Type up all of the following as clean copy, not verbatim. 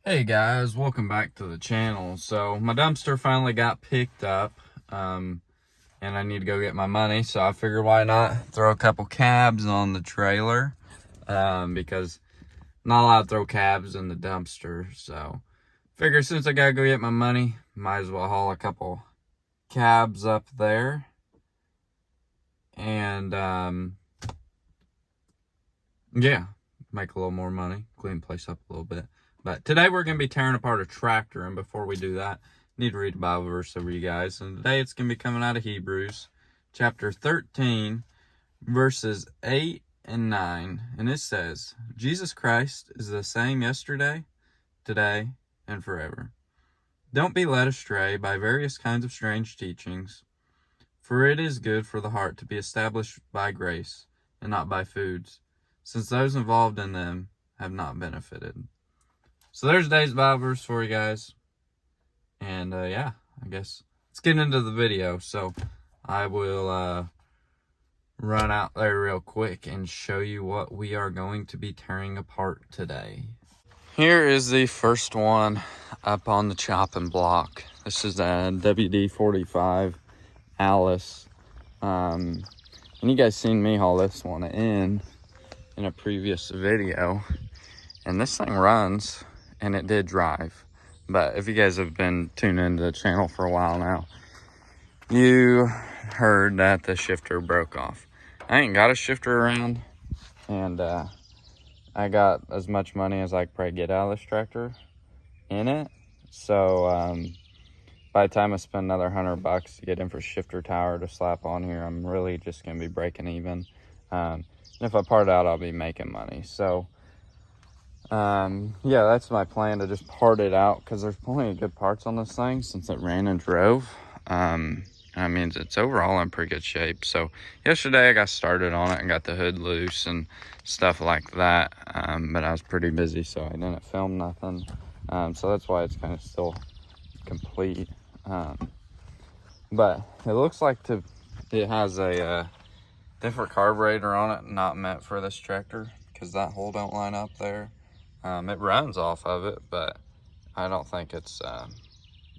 Hey guys, welcome back to the channel. So my dumpster finally got picked up, and I need to go get my money. So I figured why not throw a couple cabs on the trailer, because I'm not allowed to throw cabs in the dumpster. So figure since I gotta go get my money, might as well haul a couple cabs up there. And yeah, make a little more money, clean the place up a little bit. But today we're going to be tearing apart a tractor, and before we do that, I need to read a Bible verse over you guys. And today it's going to be coming out of Hebrews, chapter 13, verses 8 and 9. And it says, Jesus Christ is the same yesterday, today, and forever. Don't be led astray by various kinds of strange teachings, for it is good for the heart to be established by grace and not by foods, since those involved in them have not benefited. So there's today's Bible verse for you guys. And yeah, I guess let's get into the video. So I will run out there real quick and show you what we are going to be tearing apart today. Here is the first one up on the chopping block. This is a WD-45 Allis. And you guys seen me haul this one in a previous video. And this thing runs. And it did drive. But if you guys have been tuning into the channel for a while now, you heard that the shifter broke off. I ain't got a shifter around, and I got as much money as I could probably get out of this tractor in it. So by the time I spend another $100 to get in for shifter tower to slap on here, I'm really just gonna be breaking even. And if I part out, I'll be making money. So yeah, that's my plan, to just part it out, because there's plenty of good parts on this thing since it ran and drove. I mean, it's overall in pretty good shape. So yesterday I got started on it and got the hood loose and stuff like that, but I was pretty busy, so I didn't film nothing. So that's why it's kind of still complete. But it looks like it has a different carburetor on it, not meant for this tractor, because that hole don't line up there. It runs off of it, but I don't think it's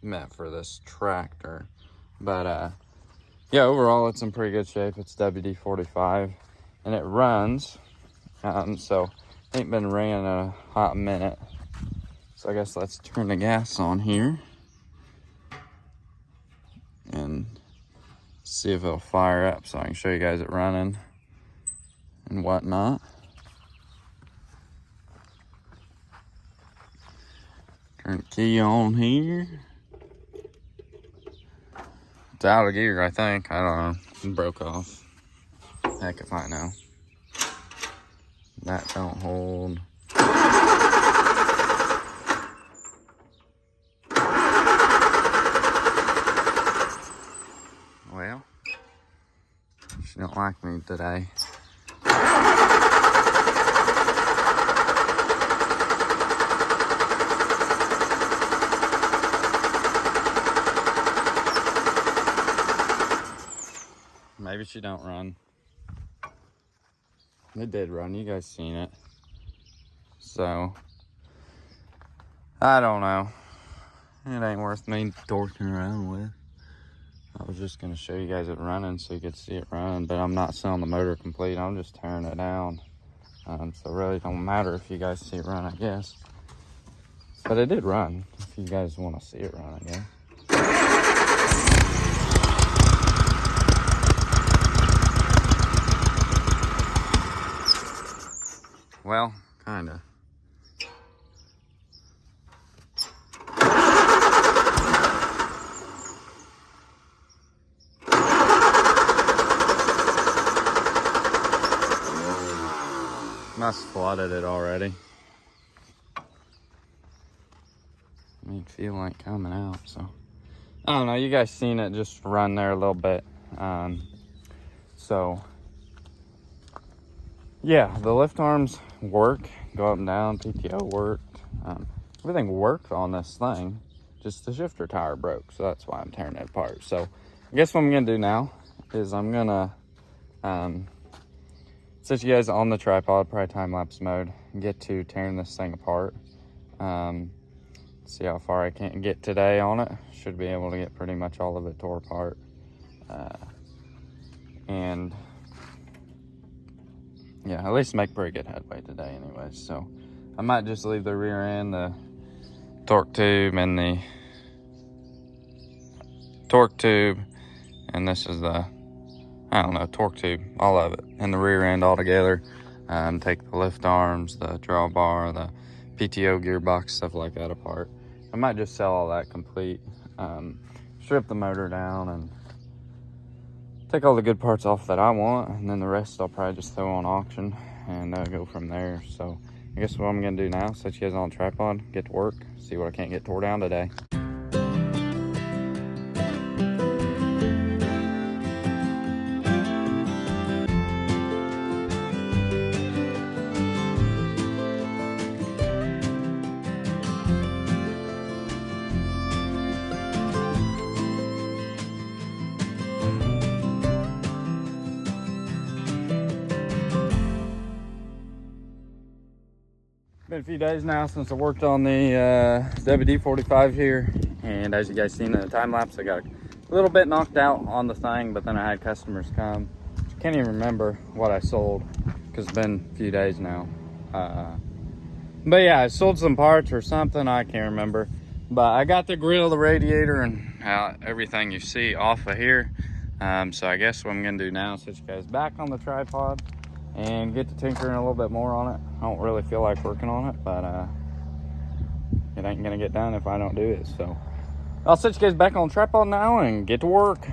meant for this tractor. But yeah, overall it's in pretty good shape. It's WD-45 and it runs. So ain't been ran in a hot minute. So I guess let's turn the gas on here and see if it'll fire up, so I can show you guys it running and whatnot. Turn the key on here. It's out of gear, I think. I don't know. It broke off. Heck if I know. That don't hold. Well, she don't like me today. Maybe she don't run. It did run, you guys seen it. So, I don't know. It ain't worth me dorking around with. I was just gonna show you guys it running so you could see it run, but I'm not selling the motor complete, I'm just tearing it down. So it really don't matter if you guys see it run, I guess. But it did run, if you guys wanna see it run, I guess. Well, kinda. Must flooded it already. Made feel like coming out, so I don't know. You guys seen it just run there a little bit. So yeah, the lift arms work, go up and down. PTO worked. Everything worked on this thing. Just the shifter tire broke, so that's why I'm tearing it apart. So I guess what I'm gonna do now is I'm gonna set you guys on the tripod, probably time-lapse mode, and get to tearing this thing apart. See how far I can get today on it. Should be able to get pretty much all of it tore apart. And yeah, at least make pretty good headway today anyways. So I might just leave the rear end, the torque tube, and the torque tube, and this is the, I don't know, torque tube, all of it, and the rear end all together. Take the lift arms, the drawbar, the PTO gearbox, stuff like that apart. I might just sell all that complete, strip the motor down, and take all the good parts off that I want, and then the rest I'll probably just throw on auction and go from there. So I guess what I'm gonna do now, set you guys on a tripod, get to work, see what I can't get tore down today. Been a few days now since I worked on the WD-45 here, and as you guys seen in the time lapse, I got a little bit knocked out on the thing, but then I had customers come. Can't even remember what I sold because it's been a few days now. But yeah, I sold some parts or something, I can't remember. But I got the grill, the radiator, and everything you see off of here. So I guess what I'm gonna do now is set you guys back on the tripod and get to tinkering a little bit more on it. I don't really feel like working on it, but it ain't gonna get done if I don't do it. So I'll set you guys back on the tripod now and get to work.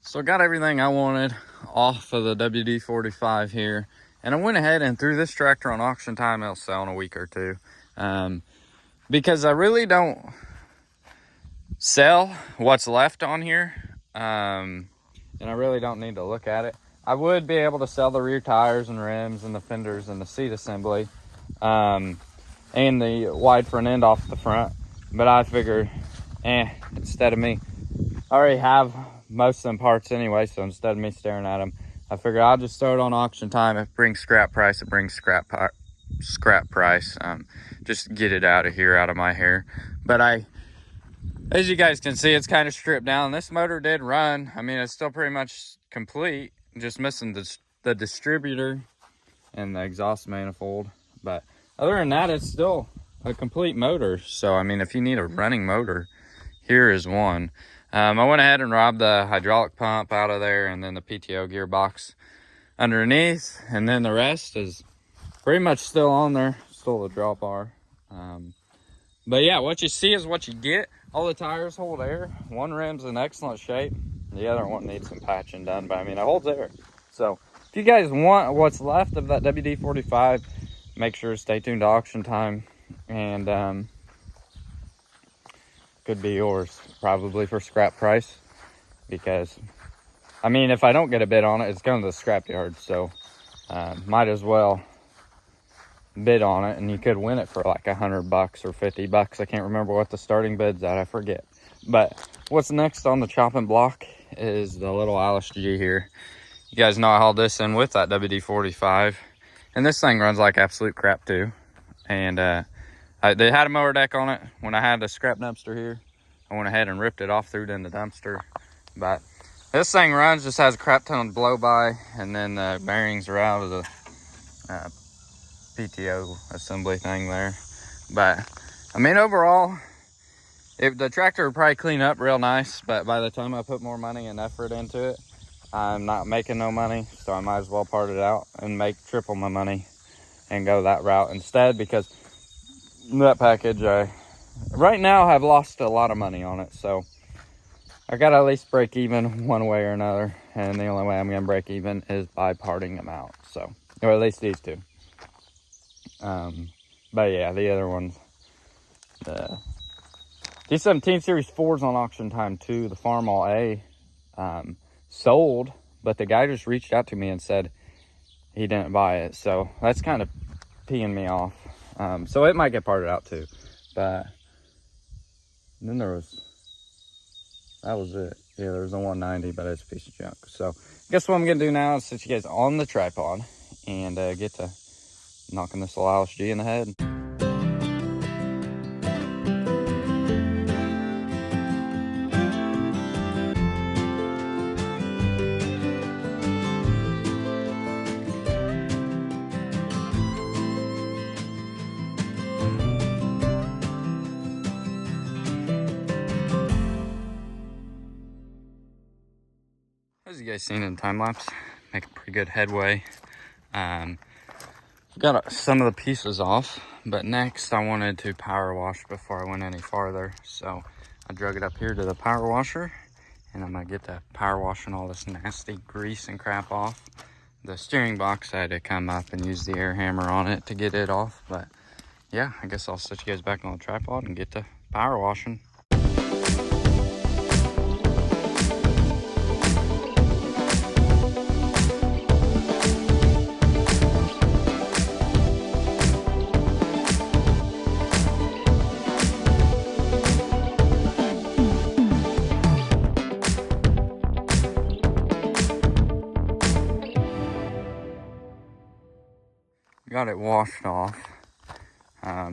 So I got everything I wanted off of the WD-45 here, and I went ahead and threw this tractor on auction time. It'll sell in a week or two, because I really don't sell what's left on here, and I really don't need to look at it. I would be able to sell the rear tires and rims and the fenders and the seat assembly, and the wide front end off the front, but I figured, instead of me, I already have most of them parts anyway, so instead of me staring at them, I figured I'll just throw it on auction time. If it brings scrap price, it brings scrap price. Just get it out of here, out of my hair. But as you guys can see, it's kind of stripped down. This motor did run. I mean, it's still pretty much complete, just missing the distributor and the exhaust manifold. But other than that, it's still a complete motor. So I mean, if you need a running motor, here is one. I went ahead and robbed the hydraulic pump out of there, and then the PTO gearbox underneath, and then the rest is pretty much still on there, still the drawbar. But yeah, what you see is what you get. All the tires hold air. One rim's in excellent shape. The other one needs some patching done, but I mean, it holds air. So if you guys want what's left of that WD-45, make sure to stay tuned to auction time, and could be yours, probably for scrap price, because I mean, if I don't get a bid on it, it's going to the scrap yard. So might as well bid on it, and you could win it for like $100 or $50. I can't remember what the starting bid's at, I forget. But what's next on the chopping block is the little Allis-Chalmers G here. You guys know I hauled this in with that WD-45, and this thing runs like absolute crap too. And they had a mower deck on it. When I had the scrap dumpster here, I went ahead and ripped it off, threw it in the dumpster. But this thing runs, just has a crap ton of blow by, and then the bearings are out of the PTO assembly thing there. But I mean, overall, the tractor would probably clean up real nice, but by the time I put more money and effort into it, I'm not making no money, so I might as well part it out and make triple my money and go that route instead, because that package, I right now have lost a lot of money on it. So I gotta at least break even one way or another, and the only way I'm gonna break even is by parting them out. So, or at least these two. But yeah, the other ones, the D17 Series 4's on auction time too. The Farmall A sold, but the guy just reached out to me and said he didn't buy it. So that's kind of peeing me off. So it might get parted out too. But then that was it. Yeah, there was a 190, but it's a piece of junk. So I guess what I'm gonna do now is set you guys on the tripod and get to knocking this little Allis-G in the head. As you guys seen in time lapse, making pretty good headway. Got some of the pieces off, but next I wanted to power wash before I went any farther. So I drug it up here to the power washer, and I'm gonna get to power washing all this nasty grease and crap off. The steering box, I had to come up and use the air hammer on it to get it off. But yeah, I guess I'll set you guys back on the tripod and get to power washing. Got it washed off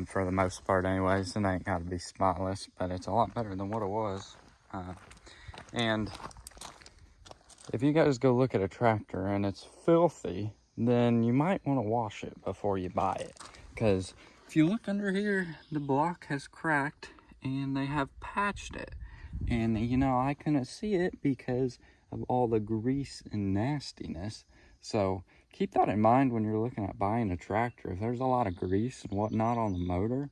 for the most part anyways. It ain't got to be spotless, but it's a lot better than what it was. And if you guys go look at a tractor and it's filthy, then you might want to wash it before you buy it, because if you look under here, the block has cracked and they have patched it, and you know, I couldn't see it because of all the grease and nastiness. So keep that in mind when you're looking at buying a tractor. If there's a lot of grease and whatnot on the motor,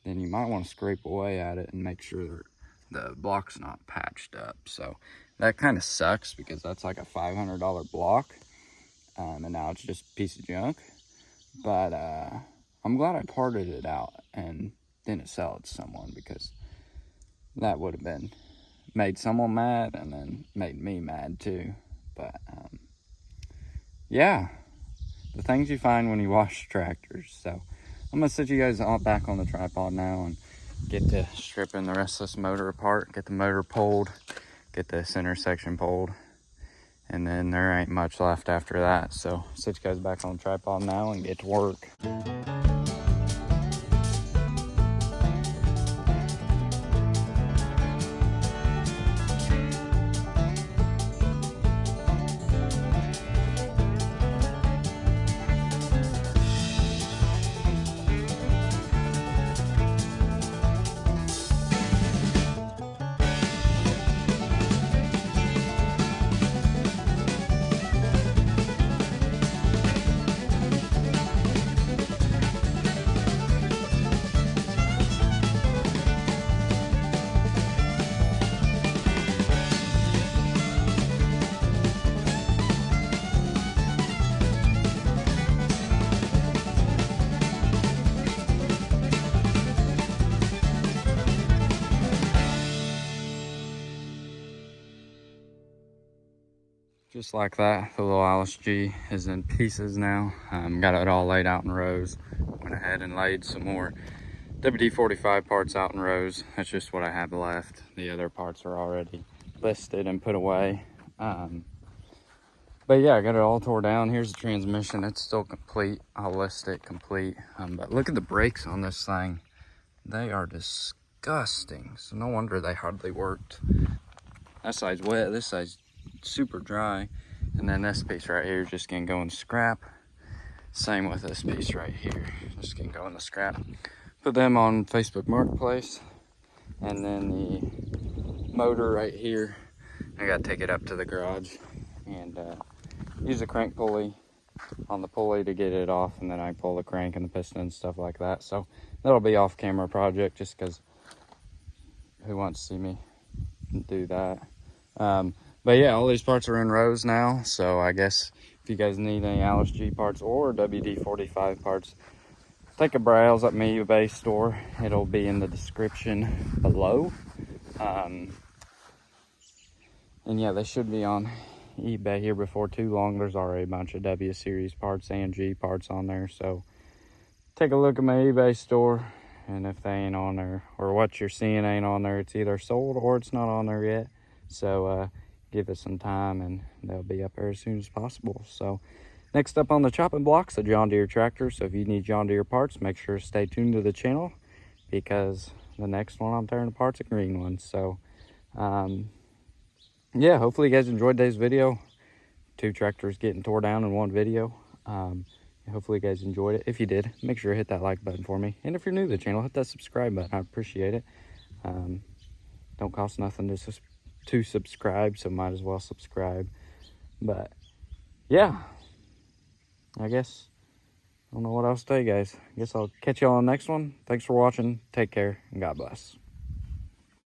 then you might want to scrape away at it and make sure the block's not patched up. So that kind of sucks, because that's like a $500 block, and now it's just a piece of junk. But I'm glad I parted it out and didn't sell it to someone, because that would have been made someone mad and then made me mad too. But yeah, the things you find when you wash tractors. So I'm gonna set you guys all back on the tripod now and get to stripping the rest of this motor apart, get the motor pulled, get the center section pulled, and then there ain't much left after that. So set you guys back on the tripod now and get to work. Just like that, the little Allis-G is in pieces now. Got it all laid out in rows. Went ahead and laid some more WD-45 parts out in rows. That's just what I have left. The other parts are already listed and put away. But yeah, I got it all tore down. Here's the transmission. It's still complete. I'll list it complete. But look at the brakes on this thing. They are disgusting. So no wonder they hardly worked. That side's wet. This side's super dry. And then this piece right here is just gonna go in scrap. Same with this piece right here. Just gonna go in the scrap. Put them on Facebook Marketplace. And then the motor right here, I gotta take it up to the garage and use a crank pulley on the pulley to get it off, and then I pull the crank and the piston and stuff like that. So that'll be off camera project, just because who wants to see me do that. But yeah, all these parts are in rows now, so I guess if you guys need any Allis-G parts or WD-45 parts, take a browse at my eBay store. It'll be in the description below. And yeah, they should be on eBay here before too long. There's already a bunch of W Series parts and G parts on there. So take a look at my eBay store, and if they ain't on there, or what you're seeing ain't on there, it's either sold or it's not on there yet. So give it some time and they'll be up there as soon as possible. So next up on the chopping block's a John Deere tractor. So if you need John Deere parts, make sure to stay tuned to the channel, because the next one I'm tearing apart's a green one. So yeah, hopefully you guys enjoyed today's video. 2 tractors getting tore down in one video. Hopefully you guys enjoyed it. If you did, make sure to hit that like button for me. And if you're new to the channel, hit that subscribe button. I appreciate it. Don't cost nothing to subscribe, so might as well subscribe. But yeah, I guess I don't know what else to tell you guys. I guess I'll catch y'all on the next one. Thanks for watching. Take care, and God bless.